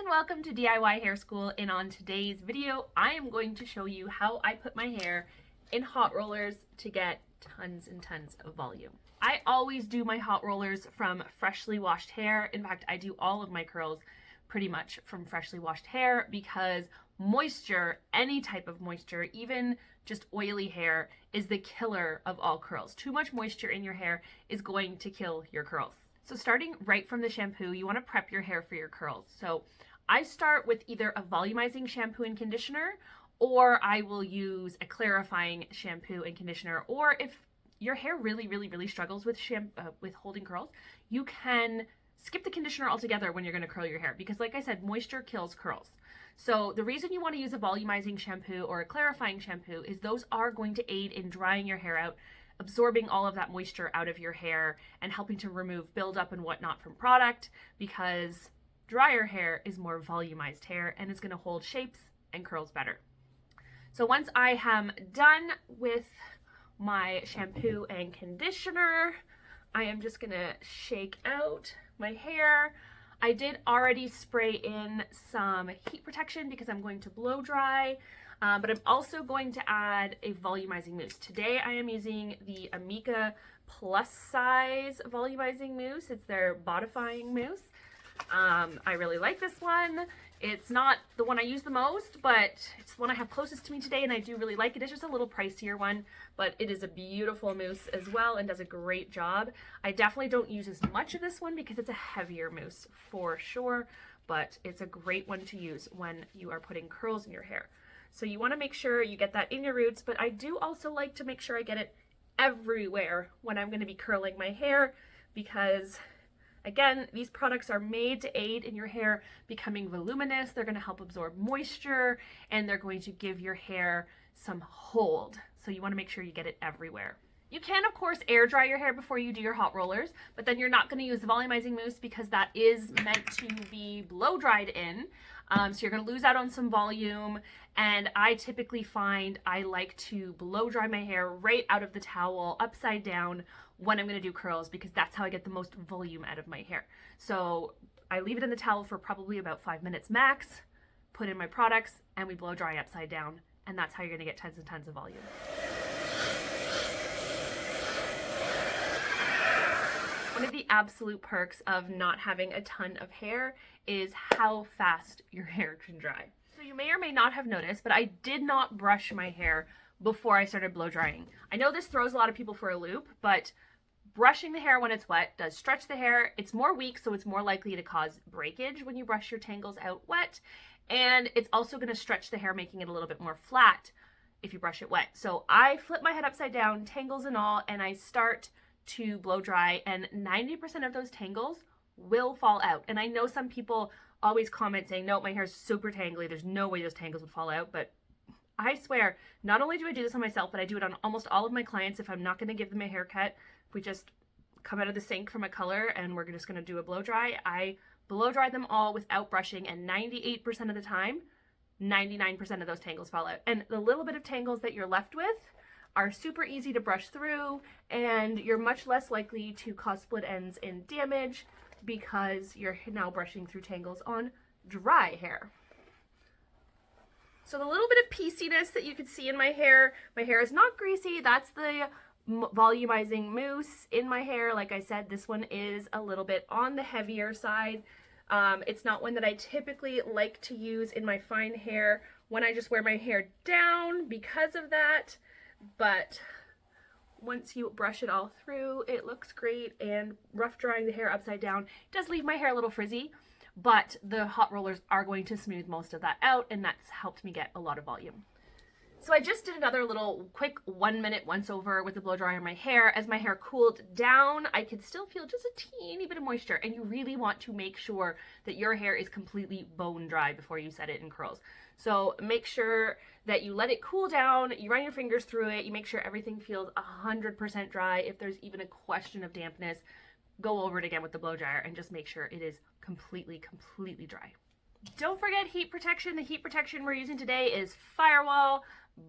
and welcome to DIY Hair School, and on today's video I am going to show you how I put my hair in hot rollers to get tons and tons of volume. I always do my hot rollers from freshly washed hair. In fact, I do all of my curls pretty much from freshly washed hair because moisture, any type of moisture, even just oily hair, is the killer of all curls. Too much moisture in your hair is going to kill your curls. So starting right from the shampoo, you want to prep your hair for your curls. So I start with either a volumizing shampoo and conditioner, or I will use a clarifying shampoo and conditioner. Or if your hair really struggles with holding curls, you can skip the conditioner altogether when you're going to curl your hair, because like I said, moisture kills curls. So the reason you want to use a volumizing shampoo or a clarifying shampoo is those are going to aid in drying your hair out, absorbing all of that moisture out of your hair and helping to remove buildup and whatnot from product, because drier hair is more volumized hair and it's going to hold shapes and curls better. So once I am done with my shampoo and conditioner, I am just going to shake out my hair. I did already spray in some heat protection because I'm going to blow dry. But I'm also going to add a volumizing mousse. Today I am using the Amika Plus Size volumizing mousse. It's their bodifying mousse. I really like this one. It's not the one I use the most, but it's the one I have closest to me today, and I do really like it. It's just a little pricier one, but it is a beautiful mousse as well and does a great job. I definitely don't use as much of this one because it's a heavier mousse for sure, but it's a great one to use when you are putting curls in your hair. So you want to make sure you get that in your roots, but I do also like to make sure I get it everywhere when I'm going to be curling my hair, because again, these products are made to aid in your hair becoming voluminous. They're going to help absorb moisture, and they're going to give your hair some hold. So you want to make sure you get it everywhere. You can, of course, air dry your hair before you do your hot rollers, but then you're not going to use the volumizing mousse because that is meant to be blow dried in. So you're going to lose out on some volume, and I typically find I like to blow dry my hair right out of the towel upside down when I'm going to do curls, because that's how I get the most volume out of my hair. So I leave it in the towel for probably about 5 minutes max, put in my products, and we blow dry upside down, and that's how you're going to get tons and tons of volume. One of the absolute perks of not having a ton of hair is how fast your hair can dry. So you may or may not have noticed, but I did not brush my hair before I started blow drying. I know this throws a lot of people for a loop, but brushing the hair when it's wet does stretch the hair. It's more weak, so it's more likely to cause breakage when you brush your tangles out wet. And it's also going to stretch the hair, making it a little bit more flat if you brush it wet. So I flip my head upside down, tangles and all, and I start to blow dry, and 90% of those tangles will fall out. And I know some people always comment saying, no, my hair is super tangly, there's no way those tangles would fall out, but I swear, not only do I do this on myself, but I do it on almost all of my clients. If I'm not going to give them a haircut, if we just come out of the sink from a color and we're just going to do a blow dry, I blow dry them all without brushing, and 98% of the time, 99% of those tangles fall out. And the little bit of tangles that you're left with are super easy to brush through, and you're much less likely to cause split ends and damage because you're now brushing through tangles on dry hair. So the little bit of pieceiness that you can see in my hair is not greasy. That's the volumizing mousse in my hair. Like I said, this one is a little bit on the heavier side. It's not one that I typically like to use in my fine hair when I just wear my hair down because of that. But once you brush it all through, it looks great, and rough drying the hair upside down does leave my hair a little frizzy, but the hot rollers are going to smooth most of that out, and that's helped me get a lot of volume. So I just did another little quick 1-minute once over with the blow dryer on my hair. As my hair cooled down, I could still feel just a teeny bit of moisture, and you really want to make sure that your hair is completely bone dry before you set it in curls. So make sure that you let it cool down, you run your fingers through it, you make sure everything feels 100% dry. If there's even a question of dampness, go over it again with the blow dryer and just make sure it is completely dry. Don't forget heat protection. The heat protection we're using today is Firewall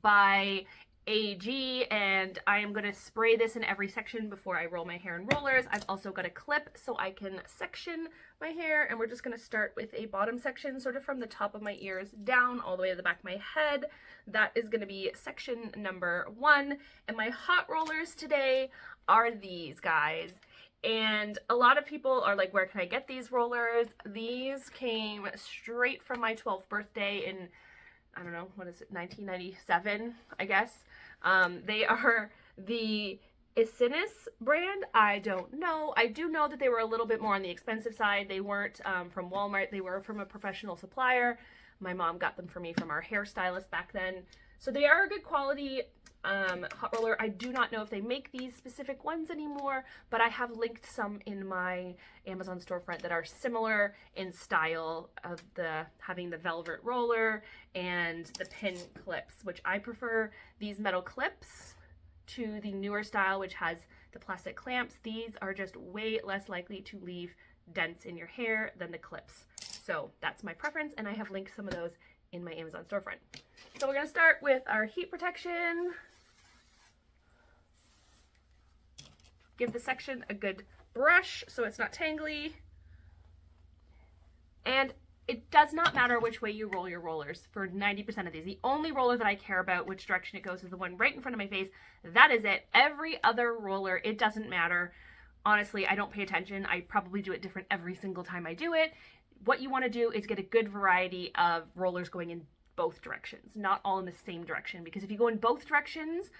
by AG, and I am going to spray this in every section before I roll my hair in rollers. I've also got a clip so I can section my hair, and we're just going to start with a bottom section, sort of from the top of my ears down all the way to the back of my head. That is going to be section number 1, and my hot rollers today are these guys. And a lot of people are like, where can I get these rollers? These came straight from my 12th birthday in, I don't know, what is it, 1997, I guess. They are the Luscious brand. I don't know. I do know that they were a little bit more on the expensive side. They weren't from Walmart. They were from a professional supplier. My mom got them for me from our hairstylist back then. So they are a good quality hot roller. I do not know if they make these specific ones anymore, but I have linked some in my Amazon storefront that are similar in style of having the velvet roller and the pin clips, which I prefer these metal clips to the newer style, which has the plastic clamps. These are just way less likely to leave dents in your hair than the clips. So that's my preference, and I have linked some of those in my Amazon storefront. So we're going to start with our heat protection. Give the section a good brush so it's not tangly. And it does not matter which way you roll your rollers for 90% of these. The only roller that I care about which direction it goes is the one right in front of my face. That is it. Every other roller, it doesn't matter. Honestly, I don't pay attention. I probably do it different every single time I do it. What you want to do is get a good variety of rollers going in both directions, not all in the same direction, because if you go in both directions,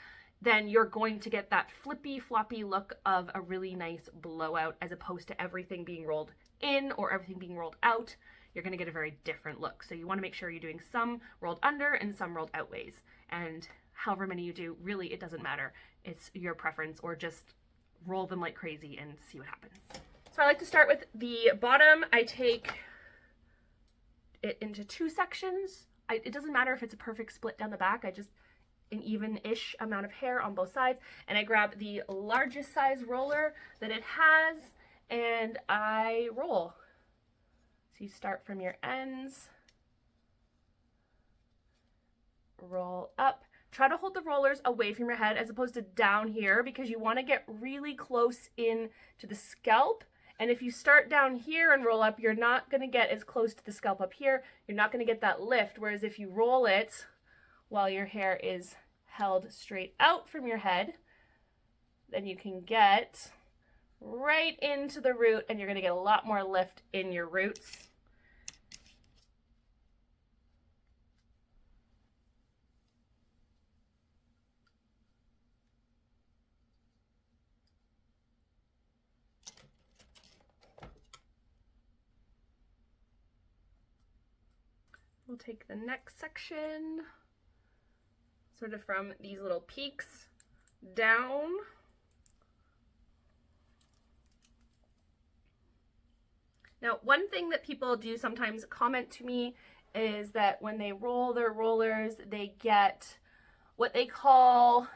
then you're going to get that flippy floppy look of a really nice blowout, as opposed to everything being rolled in or everything being rolled out. You're going to get a very different look. So you want to make sure you're doing some rolled under and some rolled out ways, and however many you do, really it doesn't matter. It's your preference, or just roll them like crazy and see what happens. So I like to start with the bottom. I take it into 2 sections. It doesn't matter if it's a perfect split down the back. I just an even-ish amount of hair on both sides, and I grab the largest size roller that it has, and I roll. So you start from your ends, roll up. Try to hold the rollers away from your head as opposed to down here, because you want to get really close in to the scalp. And if you start down here and roll up, you're not going to get as close to the scalp up here. You're not going to get that lift. Whereas if you roll it while your hair is held straight out from your head, then you can get right into the root, and you're going to get a lot more lift in your roots. We'll take the next section, sort of from these little peaks down. Now, one thing that people do sometimes comment to me is that when they roll their rollers, they get what they call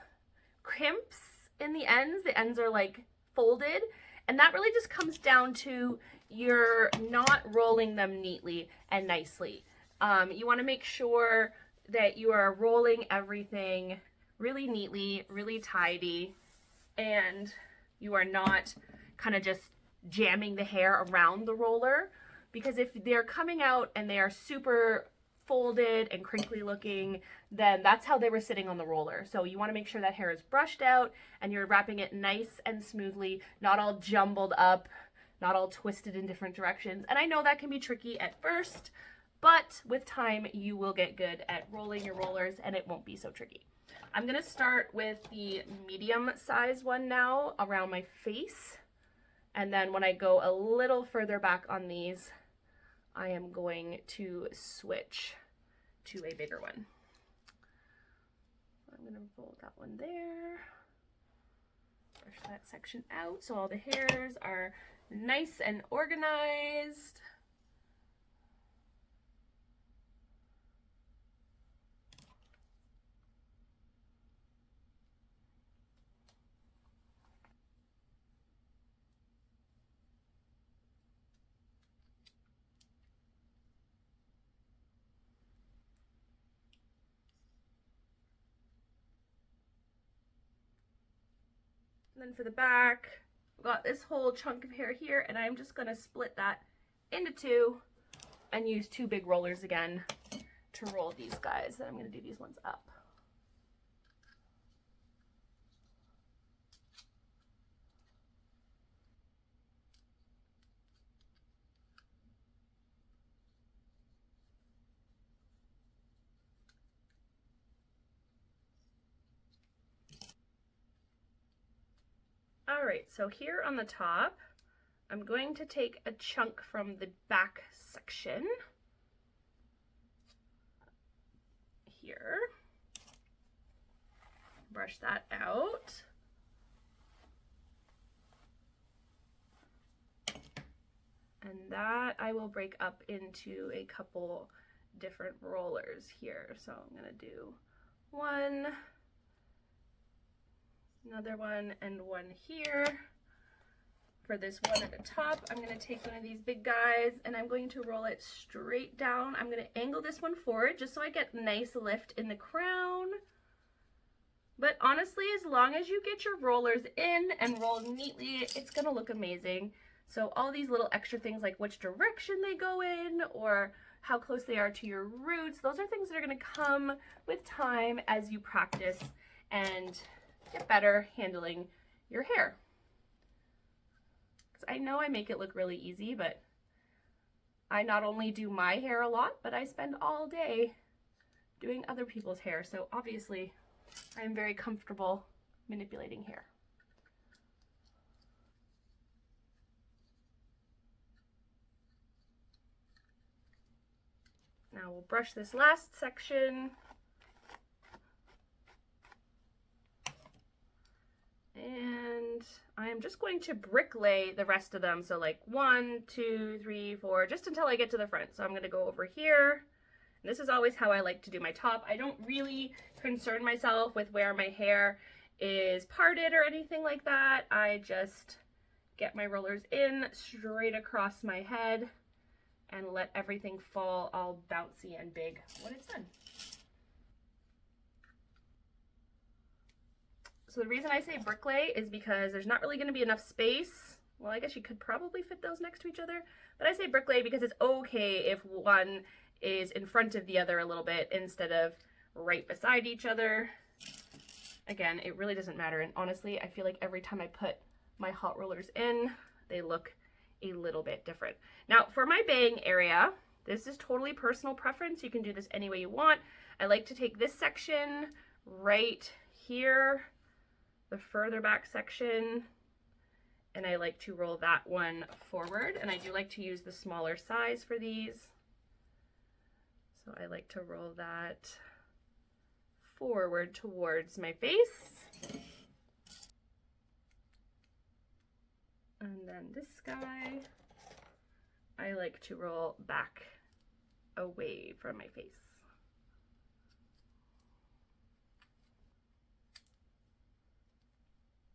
crimps in the ends. The ends are like folded, and that really just comes down to you're not rolling them neatly and nicely. You want to make sure that you are rolling everything really neatly, really tidy, and you are not kind of just jamming the hair around the roller, because if they're coming out and they are super folded and crinkly looking, then that's how they were sitting on the roller. So you want to make sure that hair is brushed out and you're wrapping it nice and smoothly, not all jumbled up, not all twisted in different directions. And I know that can be tricky at first, but with time you will get good at rolling your rollers and it won't be so tricky. I'm going to start with the medium size one now around my face. And then when I go a little further back on these, I am going to switch to a bigger one. I'm going to fold that one there. Brush that section out so all the hairs are nice and organized. And then for the back, I've got this whole chunk of hair here, and I'm just gonna split that into two and use two big rollers again to roll these guys. And I'm gonna do these ones up. All right, so here on the top, I'm going to take a chunk from the back section here, brush that out, and that I will break up into a couple different rollers here. So I'm gonna do one, another one, and one here. For this one at the top, I'm going to take one of these big guys and I'm going to roll it straight down. I'm going to angle this one forward just so I get nice lift in the crown. But honestly, as long as you get your rollers in and roll neatly, it's going to look amazing. So all these little extra things like which direction they go in or how close they are to your roots, those are things that are going to come with time as you practice and get better handling your hair. I know I make it look really easy, but I not only do my hair a lot, but I spend all day doing other people's hair. So obviously I am very comfortable manipulating hair. Now we'll brush this last section. And I'm just going to bricklay the rest of them. So like 1, 2, 3, 4, just until I get to the front. So I'm going to go over here. And this is always how I like to do my top. I don't really concern myself with where my hair is parted or anything like that. I just get my rollers in straight across my head and let everything fall all bouncy and big when it's done. So the reason I say bricklay is because there's not really going to be enough space. Well, I guess you could probably fit those next to each other, but I say bricklay because it's okay if one is in front of the other a little bit instead of right beside each other. Again, it really doesn't matter, and honestly, I feel like every time I put my hot rollers in, they look a little bit different. Now, for my bang area, this is totally personal preference. You can do this any way you want. I like to take this section right here, the further back section, and I like to roll that one forward, and I do like to use the smaller size for these. So I like to roll that forward towards my face. And then this guy, I like to roll back away from my face.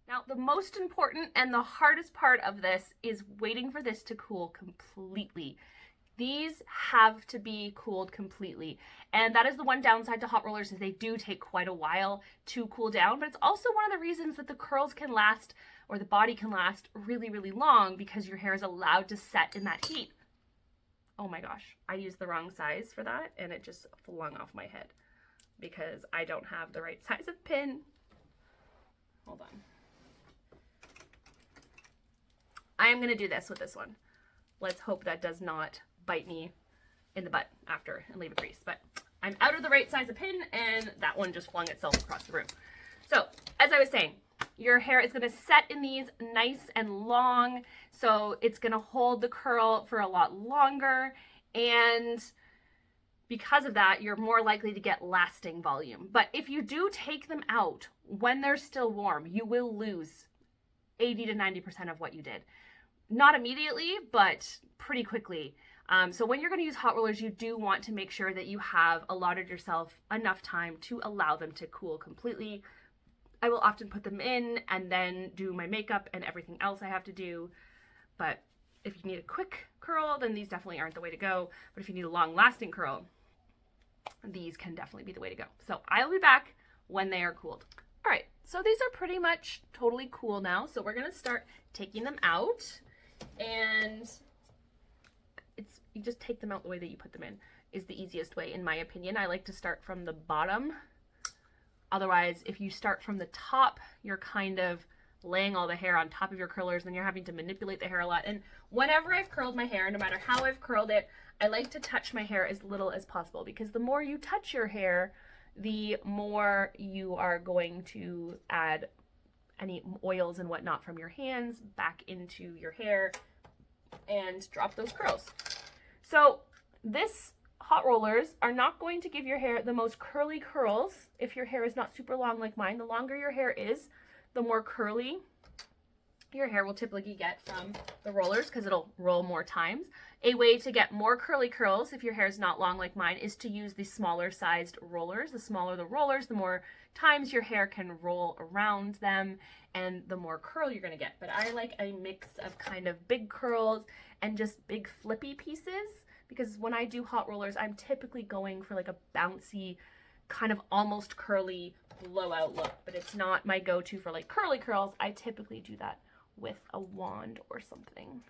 Now, the most important and the hardest part of this is waiting for this to cool completely. These have to be cooled completely. And that is the one downside to hot rollers, is they do take quite a while to cool down, but it's also one of the reasons that the curls can last, or the body can last really, really long, because your hair is allowed to set in that heat. Oh my gosh, I used the wrong size for that and it just flung off my head because I don't have the right size of pin. Hold on. I am going to do this with this one. Let's hope that does not bite me in the butt after and leave a crease. But I'm out of the right size of pin and that one just flung itself across the room. So as I was saying, your hair is going to set in these nice and long. So it's going to hold the curl for a lot longer. And because of that, you're more likely to get lasting volume. But if you do take them out when they're still warm, you will lose 80 to 90% of what you did. Not immediately, but pretty quickly. So when you're going to use hot rollers, you do want to make sure that you have allotted yourself enough time to allow them to cool completely. I will often put them in and then do my makeup and everything else I have to do. But if you need a quick curl, then these definitely aren't the way to go. But if you need a long-lasting curl, these can definitely be the way to go. So I'll be back when they are cooled. All right, So these are pretty much totally cool now. So we're gonna start taking them out, and you just take them out the way that you put them in is the easiest way, in my opinion. I like to start from the bottom. Otherwise, if you start from the top, you're kind of laying all the hair on top of your curlers, and you're having to manipulate the hair a lot. And whenever I've curled my hair, no matter how I've curled it, I like to touch my hair as little as possible, because the more you touch your hair, the more you are going to add any oils and whatnot from your hands back into your hair and drop those curls. So this hot rollers are not going to give your hair the most curly curls if your hair is not super long like mine. The longer your hair is, the more curly your hair will typically get from the rollers, because it'll roll more times. A way to get more curly curls if your hair is not long like mine is to use the smaller sized rollers. The smaller the rollers, the more times your hair can roll around them, and the more curl you're gonna get. But I like a mix of kind of big curls and just big flippy pieces, because when I do hot rollers, I'm typically going for like a bouncy, kind of almost curly blowout look, but it's not my go-to for like curly curls. I typically do that with a wand or something.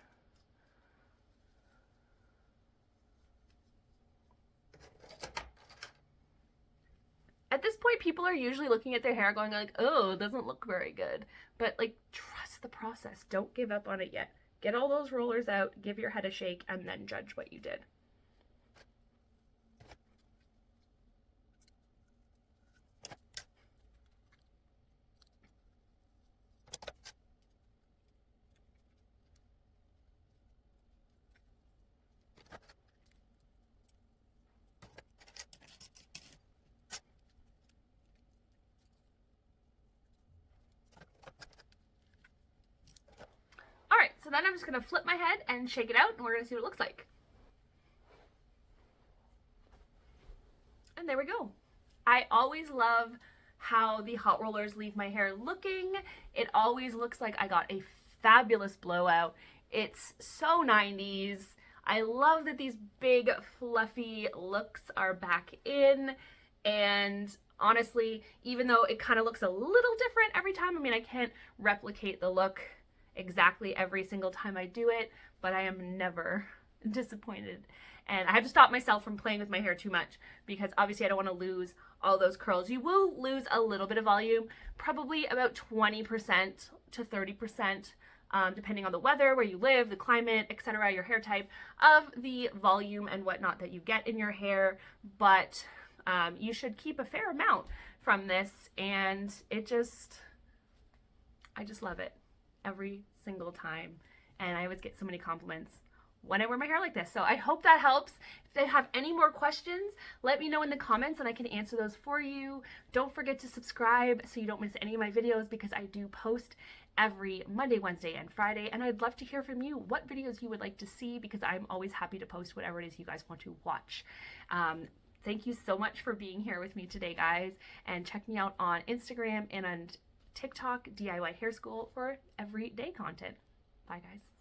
At this point, people are usually looking at their hair going like, oh, it doesn't look very good. But like, trust the process. Don't give up on it yet. Get all those rollers out, give your head a shake, and then judge what you did. So then I'm just going to flip my head and shake it out, and we're going to see what it looks like. And there we go. I always love how the hot rollers leave my hair looking. It always looks like I got a fabulous blowout. It's so 90s. I love that these big fluffy looks are back in, and honestly, even though it kind of looks a little different every time, I mean, I can't replicate the look exactly every single time I do it, but I am never disappointed. And I have to stop myself from playing with my hair too much, because obviously I don't want to lose all those curls. You will lose a little bit of volume, probably about 20% to 30%, depending on the weather, where you live, the climate, etc., your hair type, of the volume and whatnot that you get in your hair. But you should keep a fair amount from this, and I just love it every single time, and I always get so many compliments when I wear my hair like this. So I hope that helps. If they have any more questions, let me know in the comments and I can answer those for you. Don't forget to subscribe so you don't miss any of my videos, because I do post every Monday, Wednesday, and Friday, and I'd love to hear from you what videos you would like to see, because I'm always happy to post whatever it is you guys want to watch. Thank you so much for being here with me today, guys, and check me out on Instagram and on TikTok, DIY Hair School, for everyday content. Bye, guys.